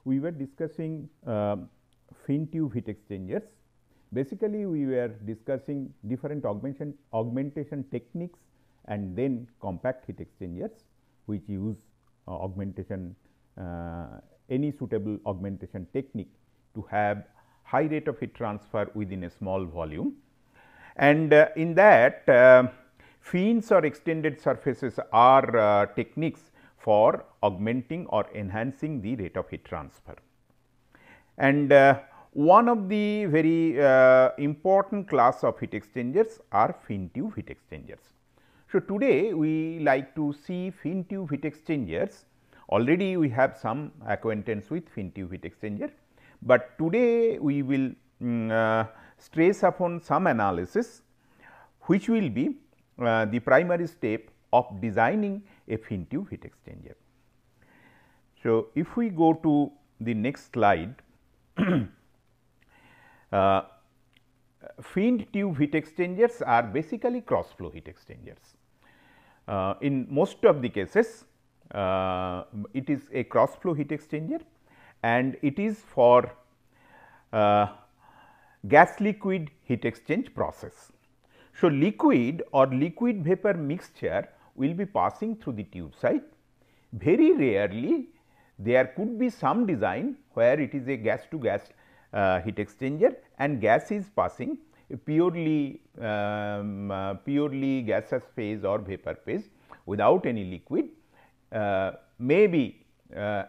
we were discussing fin tube heat exchangers. Basically, we were discussing different augmentation techniques and then compact heat exchangers, which use augmentation any suitable augmentation technique to have high rate of heat transfer within a small volume. And in that fins or extended surfaces are techniques for augmenting or enhancing the rate of heat transfer. And one of the very important class of heat exchangers are fin tube heat exchangers. So, today we like to see fin tube heat exchangers. Already we have some acquaintance with fin tube heat exchanger, but today we will stress upon some analysis which will be the primary step of designing a fin tube heat exchanger. So, if we go to the next slide, fin tube heat exchangers are basically cross flow heat exchangers. In most of the cases, it is a cross flow heat exchanger and it is for gas liquid heat exchange process. So, liquid or liquid vapor mixture will be passing through the tube side. Very rarely there could be some design where it is a gas to gas heat exchanger and gas is passing purely gaseous phase or vapor phase without any liquid may be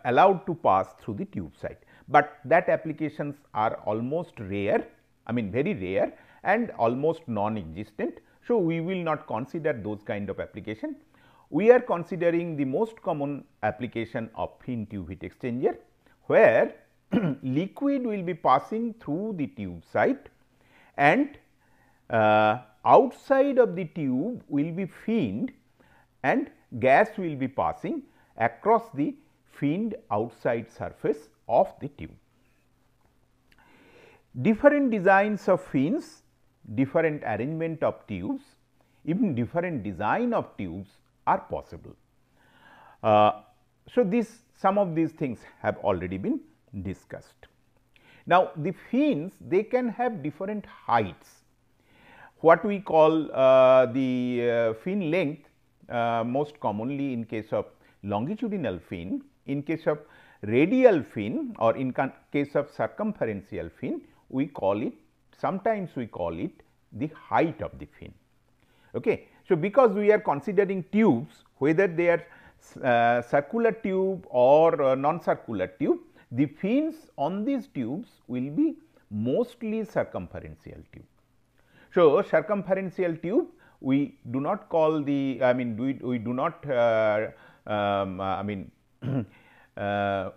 allowed to pass through the tube side, but that applications are almost rare, I mean very rare and almost non-existent. So, we will not consider those kind of application. We are considering the most common application of fin tube heat exchanger, where liquid will be passing through the tube side and outside of the tube will be finned and gas will be passing across the finned outside surface of the tube. Different designs of fins, different arrangement of tubes, even different design of tubes are possible. So, some of these things have already been discussed. Now, the fins they can have different heights. What we call the fin length most commonly in case of longitudinal fin, in case of radial fin or in case of circumferential fin, we call it, sometimes we call it the height of the fin. Okay. So, because we are considering tubes, whether they are circular tube or non-circular tube, the fins on these tubes will be mostly circumferential tube. So, circumferential tube we do not call the, I mean we do not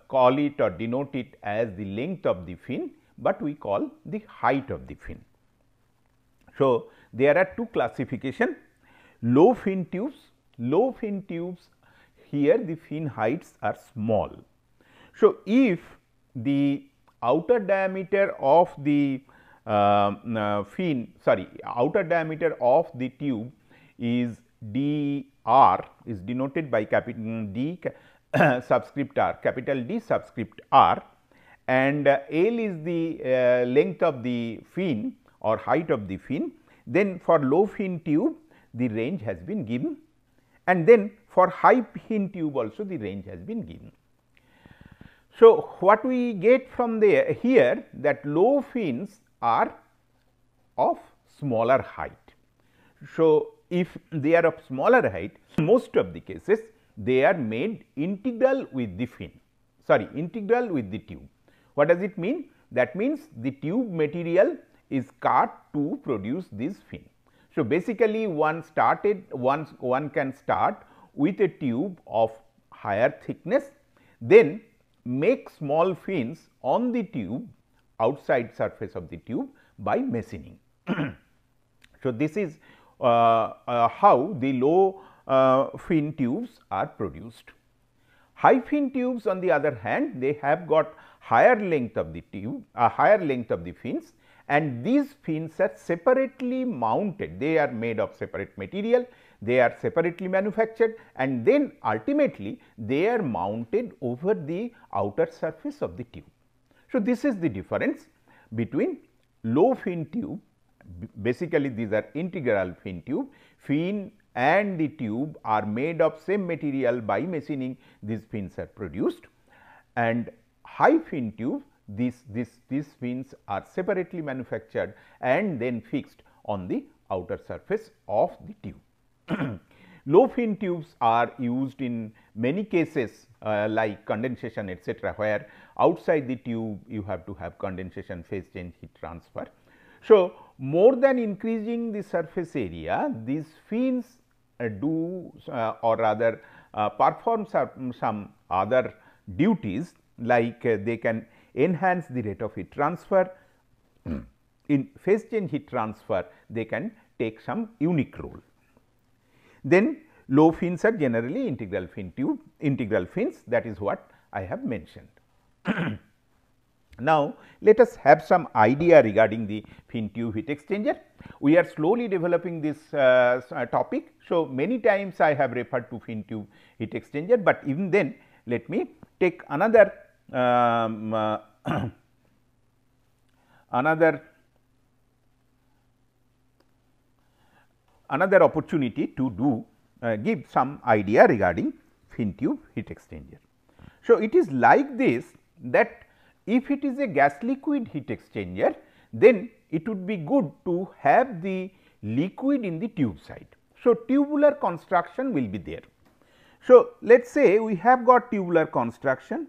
call it or denote it as the length of the fin, but we call the height of the fin. So, there are two classification: low fin tubes. Low fin tubes, here the fin heights are small. So, if the outer diameter of the outer diameter of the tube is dr, is denoted by capital D subscript r, capital D subscript r, and L is the length of the fin or height of the fin, then for low fin tube the range has been given, and then for high fin tube also the range has been given. So, what we get from there here, that low fins are of smaller height. So, if they are of smaller height, most of the cases they are made integral with the fin, integral with the tube. What does it mean? That means the tube material is cut to produce this fin. So, basically one can start with a tube of higher thickness, then make small fins on the tube, outside surface of the tube, by machining. So, this is how the low fin tubes are produced. High fin tubes on the other hand, they have got higher length of the tube, higher length of the fins, and these fins are separately mounted. They are made of separate material. they are separately manufactured and then ultimately they are mounted over the outer surface of the tube. So, this is the difference between low fin tube, basically these are integral fin tube, fin and the tube are made of same material, by machining these fins are produced, and high fin tube these fins are separately manufactured and then fixed on the outer surface of the tube. Low fin tubes are used in many cases like condensation etcetera, where outside the tube you have to have condensation, phase change, heat transfer. So, more than increasing the surface area, these fins do or rather perform some other duties, like they can enhance the rate of heat transfer. In phase change heat transfer, they can take some unique role. Then low fins are generally integral fin tube, integral fins, that is what I have mentioned. Now, let us have some idea regarding the fin tube heat exchanger. We are slowly developing this topic. So, many times I have referred to fin tube heat exchanger, but even then let me take another another opportunity to do give some idea regarding fin tube heat exchanger. So, it is like this, that if it is a gas liquid heat exchanger, then it would be good to have the liquid in the tube side. So, tubular construction will be there. So, let us say we have got tubular construction,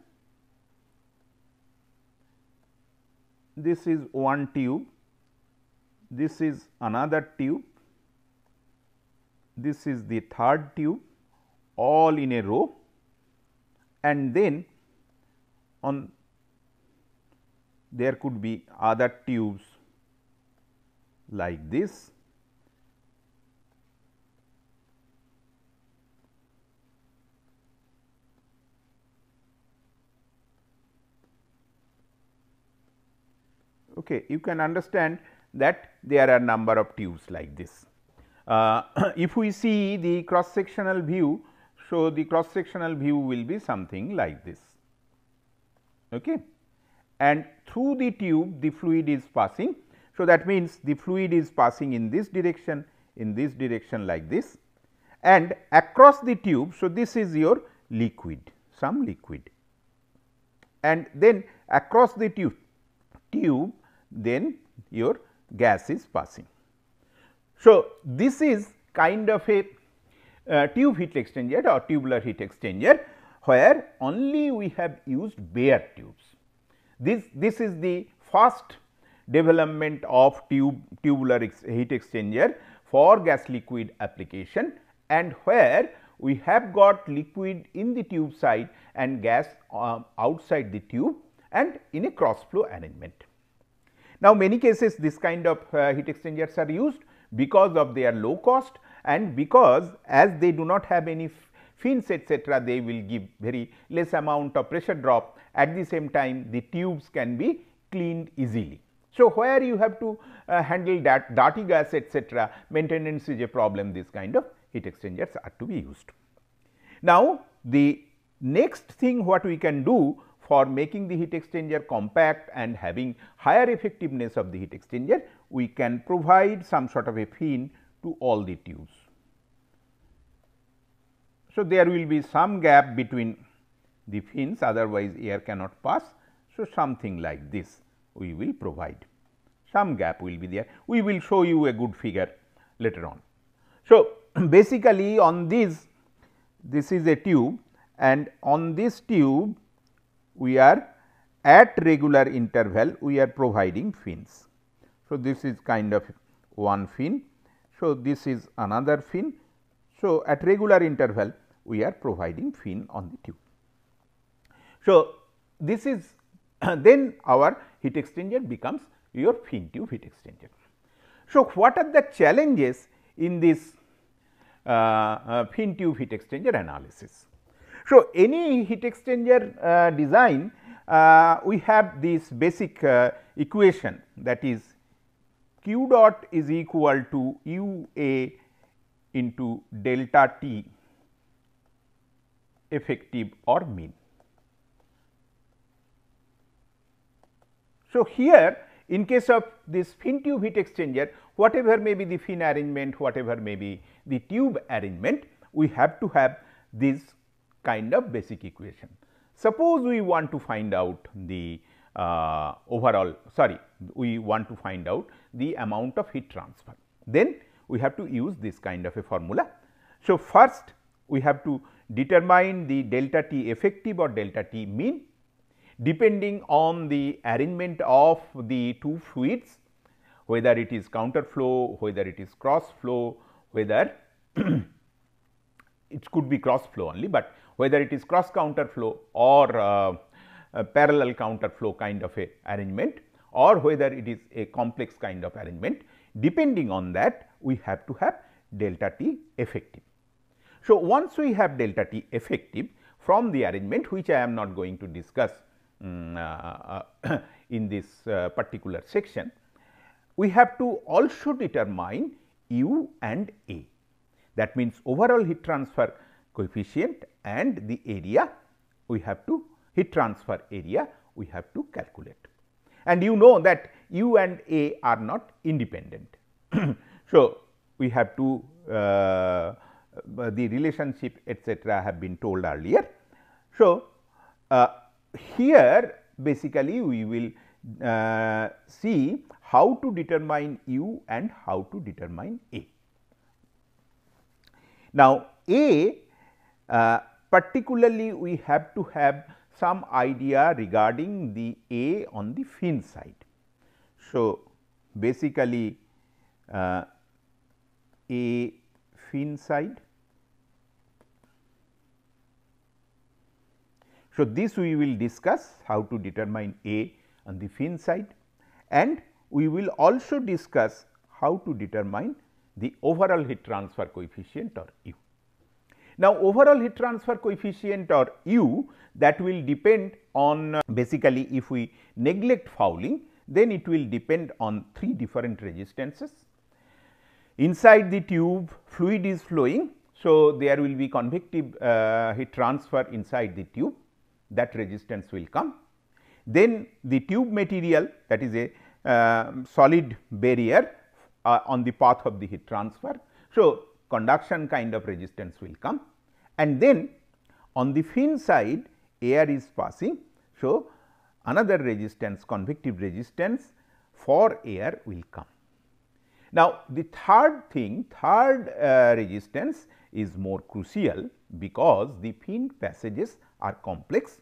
this is one tube, this is another tube, this is the third tube, all in a row, and then on there could be other tubes like this. Okay, you can understand that there are number of tubes like this. If we see the cross sectional view, so the cross sectional view will be something like this. Okay. And through the tube the fluid is passing. So, that means the fluid is passing in this direction like this, and across the tube. So, this is your liquid, some liquid, and then across the tube then your gas is passing. So, this is kind of a tube heat exchanger or tubular heat exchanger, where only we have used bare tubes. This is the first development of tubular heat exchanger for gas liquid application, and where we have got liquid in the tube side and gas outside the tube and in a cross flow arrangement. Now, many cases this kind of heat exchangers are used because of their low cost, and because as they do not have any fins etcetera, they will give very less amount of pressure drop. At the same time, the tubes can be cleaned easily. So, where you have to handle that dirty gas etcetera, maintenance is a problem, this kind of heat exchangers are to be used. Now, the next thing what we can do for making the heat exchanger compact and having higher effectiveness of the heat exchanger, we can provide some sort of a fin to all the tubes. So, there will be some gap between the fins, otherwise air cannot pass. So, something like this we will provide, some gap will be there. We will show you a good figure later on. So, basically on this is a tube, and on this tube we are at regular interval we are providing fins. So, this is kind of one fin. So, this is another fin. So, at regular interval we are providing fin on the tube. So, this is then our heat exchanger becomes your fin tube heat exchanger. So, what are the challenges in this fin tube heat exchanger analysis? So, any heat exchanger design, we have this basic equation, that is Q dot is equal to U A into delta T effective or mean. So, here in case of this fin tube heat exchanger, whatever may be the fin arrangement, whatever may be the tube arrangement, we have to have this kind of basic equation. Suppose we want to find out the we want to find out the amount of heat transfer, then we have to use this kind of a formula. So, first we have to determine the delta T effective or delta T mean depending on the arrangement of the two fluids, whether it is counter flow, whether it is cross flow, whether it could be cross flow only, but whether it is cross counter flow or parallel counter flow kind of a arrangement, or whether it is a complex kind of arrangement. Depending on that, we have to have delta T effective. So, once we have delta T effective from the arrangement, which I am not going to discuss in this particular section, we have to also determine U and A. That means, overall heat transfer coefficient and the area we have to heat transfer area we have to calculate. And you know that U and A are not independent. So, we have to the relationship etcetera have been told earlier. So, here basically we will see how to determine U and how to determine A. Now, A particularly we have to have some idea regarding the A on the fin side. So, basically A fin side. So, this we will discuss how to determine A on the fin side, and we will also discuss how to determine the overall heat transfer coefficient or U. Now, overall heat transfer coefficient or U, that will depend on basically if we neglect fouling, then it will depend on three different resistances. Inside the tube fluid is flowing. So, there will be convective heat transfer inside the tube, that resistance will come. Then the tube material, that is a solid barrier on the path of the heat transfer. So, conduction kind of resistance will come, and then on the fin side air is passing. So, another resistance, convective resistance for air will come. Now, the third resistance is more crucial, because the fin passages are complex,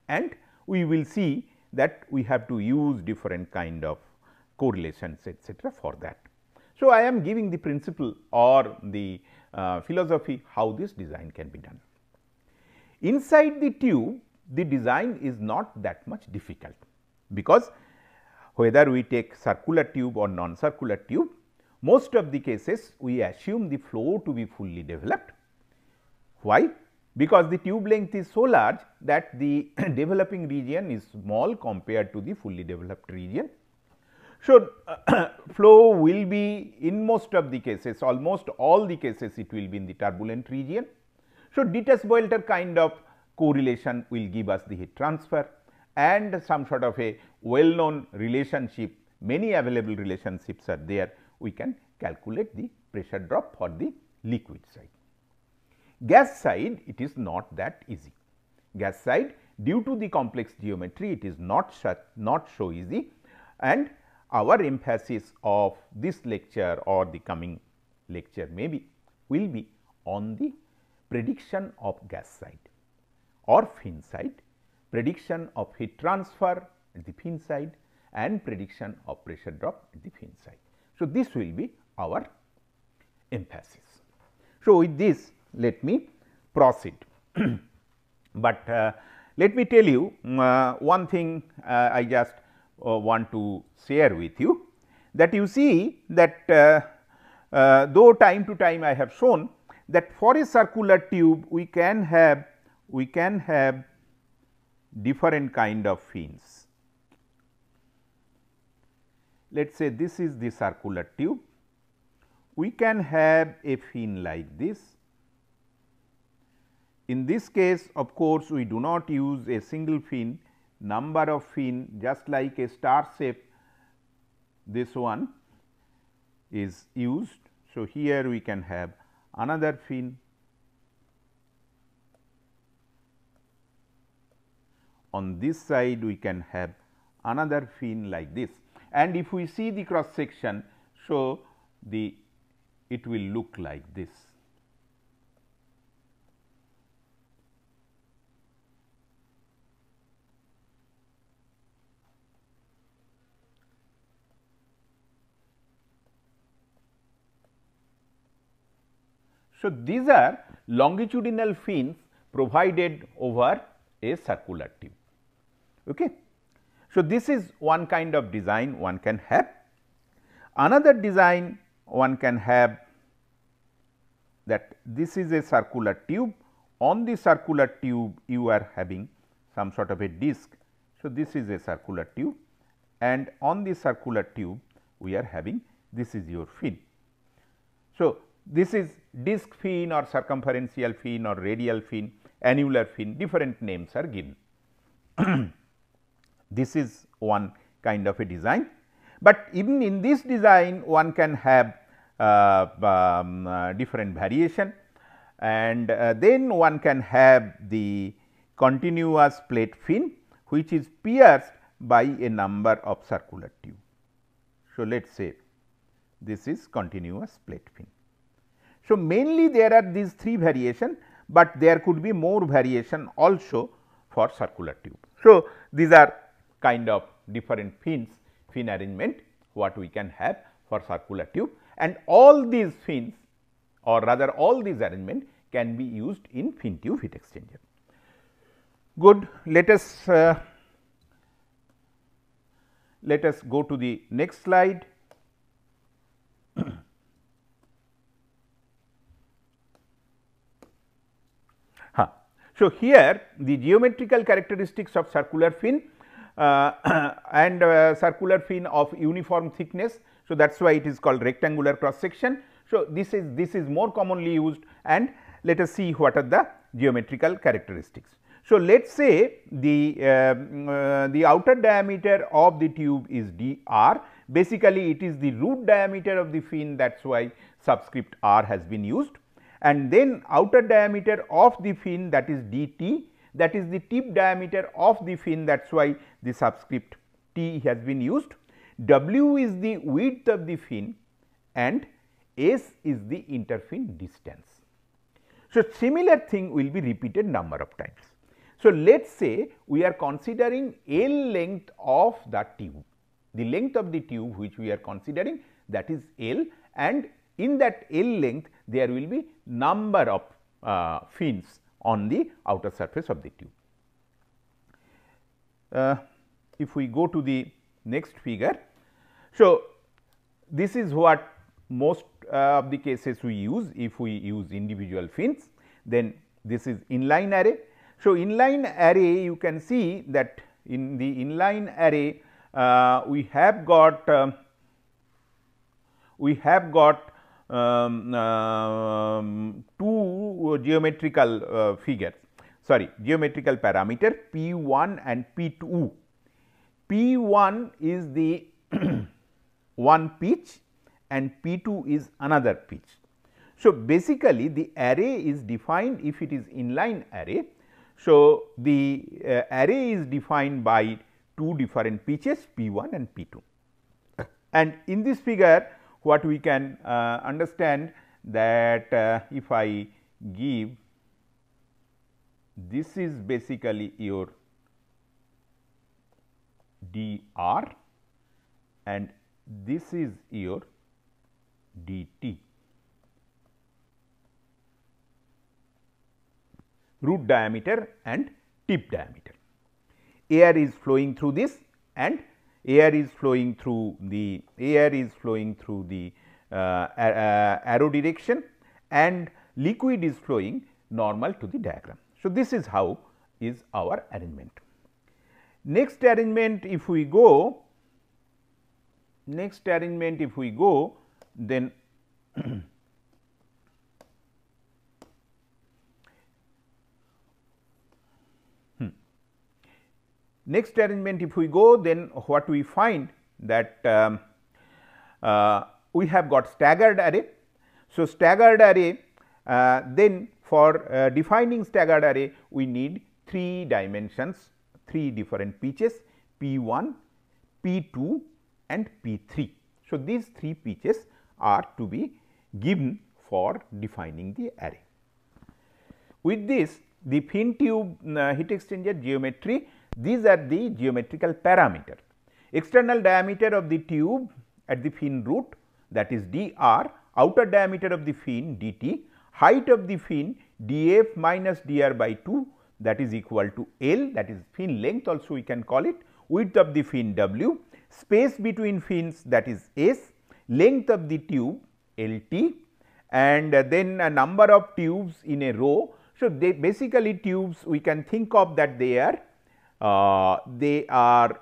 and we will see that we have to use different kind of correlations etcetera for that. So, I am giving the principle or the philosophy how this design can be done. Inside the tube, the design is not that much difficult, because whether we take circular tube or non-circular tube, most of the cases we assume the flow to be fully developed. Why? Because the tube length is so large that the developing region is small compared to the fully developed region. So, flow will be in most of the cases, almost all the cases it will be in the turbulent region. So, Dietz-Boelter kind of correlation will give us the heat transfer, and some sort of a well known relationship, many available relationships are there, we can calculate the pressure drop for the liquid side. Gas side, it is not that easy. Gas side, due to the complex geometry, it is not so easy, and our emphasis of this lecture or the coming lecture maybe will be on the prediction of gas side or fin side, prediction of heat transfer at the fin side, and prediction of pressure drop at the fin side. So, this will be our emphasis. So, with this let me proceed, but let me tell you one thing I just want to share with you, that you see that though time to time I have shown that for a circular tube we can have different kind of fins. Let us say this is the circular tube, we can have a fin like this. In this case, of course, we do not use a single fin, number of fin, just like a star shape, this one is used. So, here we can have another fin, on this side we can have another fin like this, and if we see the cross section, so it will look like this. So, these are longitudinal fins provided over a circular tube. Okay. So, this is one kind of design one can have. Another design one can have, that this is a circular tube. On the circular tube you are having some sort of a disc. So, this is a circular tube, and on the circular tube we are having, this is your fin. So, this is disc fin or circumferential fin or radial fin, annular fin, different names are given. This is one kind of a design, but even in this design one can have different variation, and then one can have the continuous plate fin, which is pierced by a number of circular tube. So, let us say this is continuous plate fin. So, mainly there are these three variation, but there could be more variation also for circular tube. So, these are kind of different fin arrangement what we can have for circular tube, and all these fins, or rather all these arrangement can be used in fin tube heat exchanger. Good. Let us go to the next slide. So, here the geometrical characteristics of circular fin and circular fin of uniform thickness. So, that is why it is called rectangular cross section. So, this is more commonly used, and let us see what are the geometrical characteristics. So, let us say the outer diameter of the tube is dr. Basically, it is the root diameter of the fin, that is why subscript r has been used, and then outer diameter of the fin, that is dt, that is the tip diameter of the fin, that is why the subscript t has been used. W is the width of the fin, and s is the interfin distance. So, similar thing will be repeated number of times. So, let us say we are considering L length of the tube, the length of the tube which we are considering, that is L, and in that L length there will be number of fins on the outer surface of the tube. If we go to the next figure, so this is what most of the cases we use. If we use individual fins, then this is inline array. So, inline array, you can see that in the inline array we have got two geometrical figures, geometrical parameter P 1 and P 2. P 1 is the one pitch and P 2 is another pitch. So, basically the array is defined, if it is inline array. So, the array is defined by two different pitches P 1 and P 2, and in this figure what we can understand that if I give, this is basically your dr and this is your dt, root diameter and tip diameter. Air is flowing through this, and air is flowing through the arrow direction, and liquid is flowing normal to the diagram. So, this is how is our arrangement. Next arrangement, if we go, then Next arrangement, if we go, then what we find that we have got staggered array. So, staggered array, then for defining staggered array, we need 3 dimensions, 3 different pitches P1, P2 and P3. So, these 3 pitches are to be given for defining the array. With this, the fin tube heat exchanger geometry, these are the geometrical parameter. External diameter of the tube at the fin root, that is dr, outer diameter of the fin dt, height of the fin df minus dr by 2, that is equal to L, that is fin length also we can call it, width of the fin w, space between fins, that is S, length of the tube LT, and then a number of tubes in a row. So, they basically tubes we can think of that they are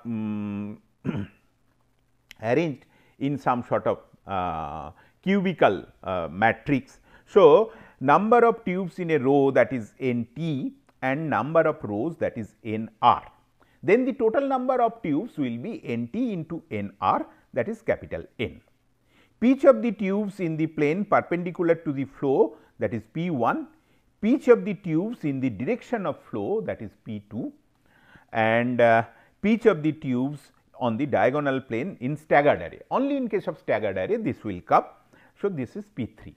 arranged in some sort of cubical matrix. So, number of tubes in a row, that is NT, and number of rows, that is NR. Then the total number of tubes will be NT into NR, that is capital N. Pitch of the tubes in the plane perpendicular to the flow, that is P1, pitch of the tubes in the direction of flow, that is P2, and pitch of the tubes on the diagonal plane in staggered array. Only in case of staggered array this will come. So, this is P3.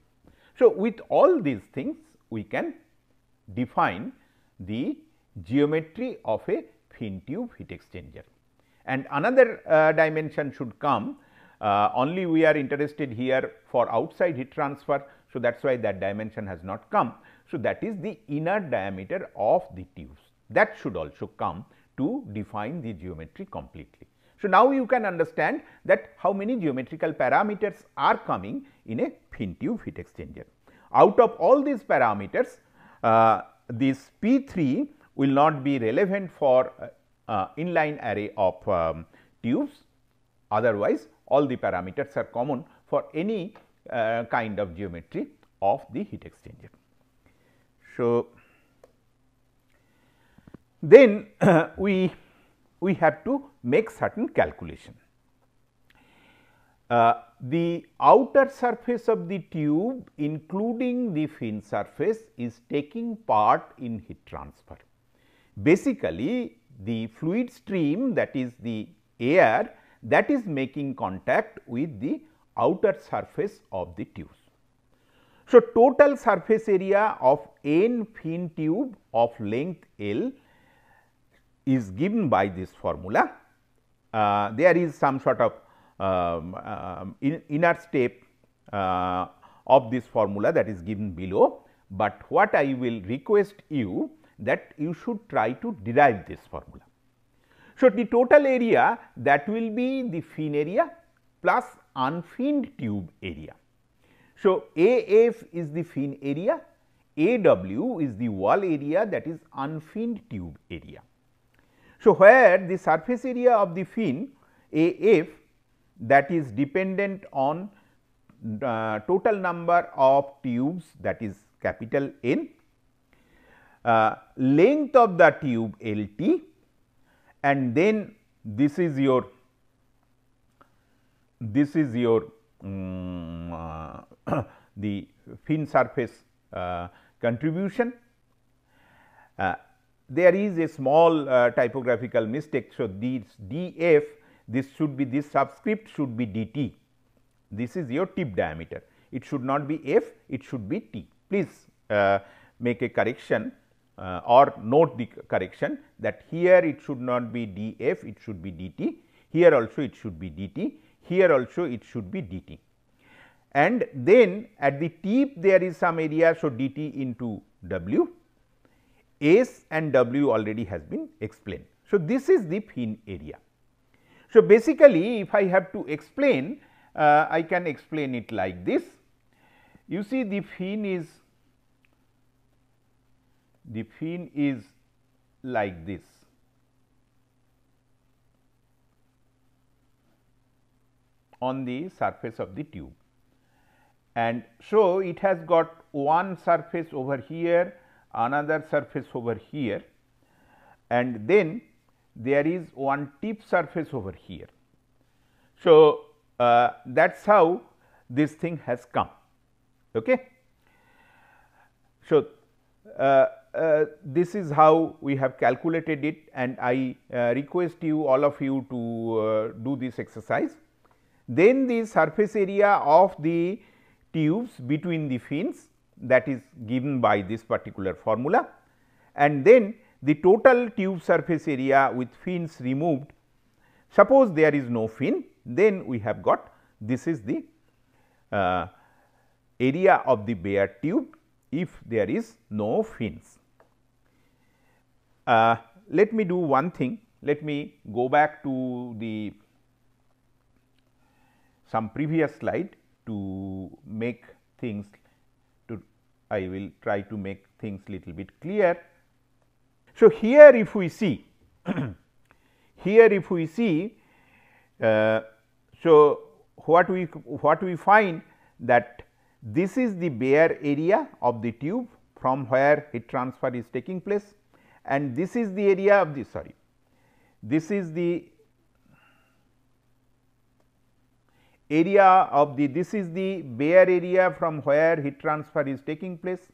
So, with all these things we can define the geometry of a fin tube heat exchanger. And another dimension should come, only we are interested here for outside heat transfer. So, that is why that dimension has not come. So, that is the inner diameter of the tubes, that should also come to define the geometry completely. So, now you can understand that how many geometrical parameters are coming in a fin tube heat exchanger. Out of all these parameters, this P3 will not be relevant for inline array of tubes, otherwise all the parameters are common for any kind of geometry of the heat exchanger. So, then we have to make certain calculation. The outer surface of the tube including the fin surface is taking part in heat transfer. Basically, the fluid stream, that is the air, that is making contact with the outer surface of the tubes. So, total surface area of n fin tube of length L is given by this formula. There is some sort of inner step of this formula that is given below, but what I will request you that you should try to derive this formula. So, the total area, that will be the fin area plus unfinned tube area. So, AF is the fin area, AW is the wall area, that is unfinned tube area. So, where the surface area of the fin AF, that is dependent on total number of tubes, that is capital N, length of the tube LT, and then this is your the fin surface contribution. There is a small typographical mistake. So, this df, this should be, this subscript should be dt. This is your tip diameter. It should not be f, it should be t. Please make a correction or note the correction that here it should not be df, it should be dt. Here also it should be dt. Here also it should be dt. And then at the tip there is some area. So, dt into w, S and w already has been explained. So, this is the fin area. So, basically if I have to explain, I can explain it like this. You see the fin is like this. On the surface of the tube, and so it has got one surface over here, another surface over here, and then there is one tip surface over here. So, that is how this thing has come. Okay. So, this is how we have calculated it, and I request you, all of you, to do this exercise. Then the surface area of the tubes between the fins, that is given by this particular formula, and then the total tube surface area with fins removed. Suppose there is no fin, then we have got, this is the area of the bare tube if there is no fins. Let me do one thing, let me go back to the some previous slide to make things I will try to make things little bit clear. So, here if we see here if we see, so what we find that this is the bare area of the tube from where heat transfer is taking place, and this is the area of the this is the area of this is the bare area from where heat transfer is taking place.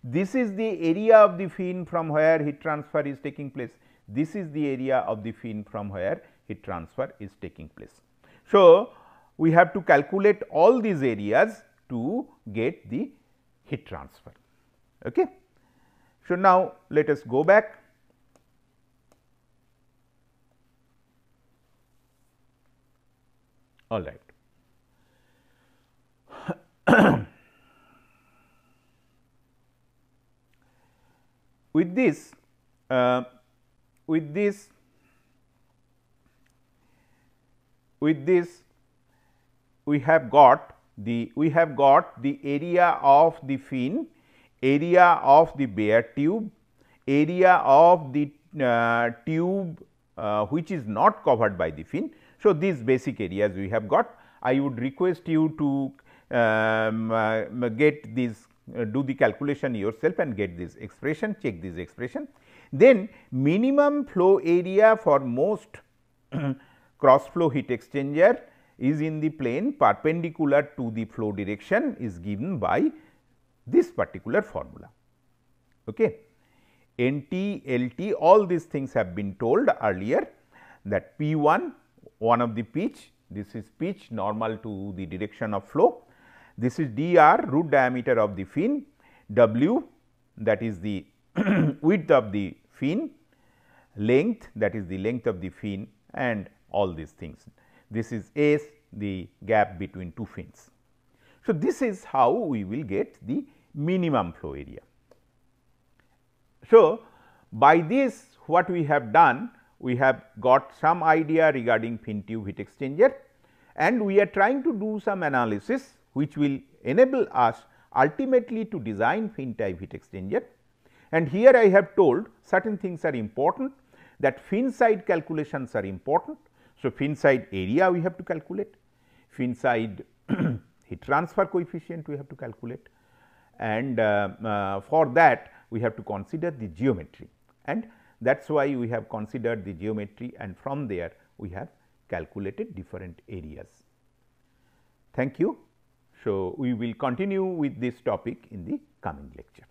This is the area of the fin from where heat transfer is taking place. This is the area of the fin from where heat transfer is taking place. So, we have to calculate all these areas to get the heat transfer. Okay. So, now let us go back. All right. With this we have got the area of the fin, area of the bare tube, area of the tube which is not covered by the fin. So, these basic areas we have got. I would request you to get these, do the calculation yourself and get this expression, check this expression. Then minimum flow area for most cross flow heat exchanger is in the plane perpendicular to the flow direction is given by this particular formula. Okay. NT, LT, all these things have been told earlier, that P 1, one of the pitch, this is pitch normal to the direction of flow. This is dr, root diameter of the fin, W, that is the width of the fin, length, that is the length of the fin, and all these things. This is S, the gap between two fins. So, this is how we will get the minimum flow area. So, by this what we have done, we have got some idea regarding fin tube heat exchanger, and we are trying to do some analysis which will enable us ultimately to design fin type heat exchanger. And here I have told certain things are important, that fin side calculations are important. So, fin side area we have to calculate, fin side heat transfer coefficient we have to calculate, and for that we have to consider the geometry, and that is why we have considered the geometry, and from there we have calculated different areas. Thank you. So, we will continue with this topic in the coming lecture.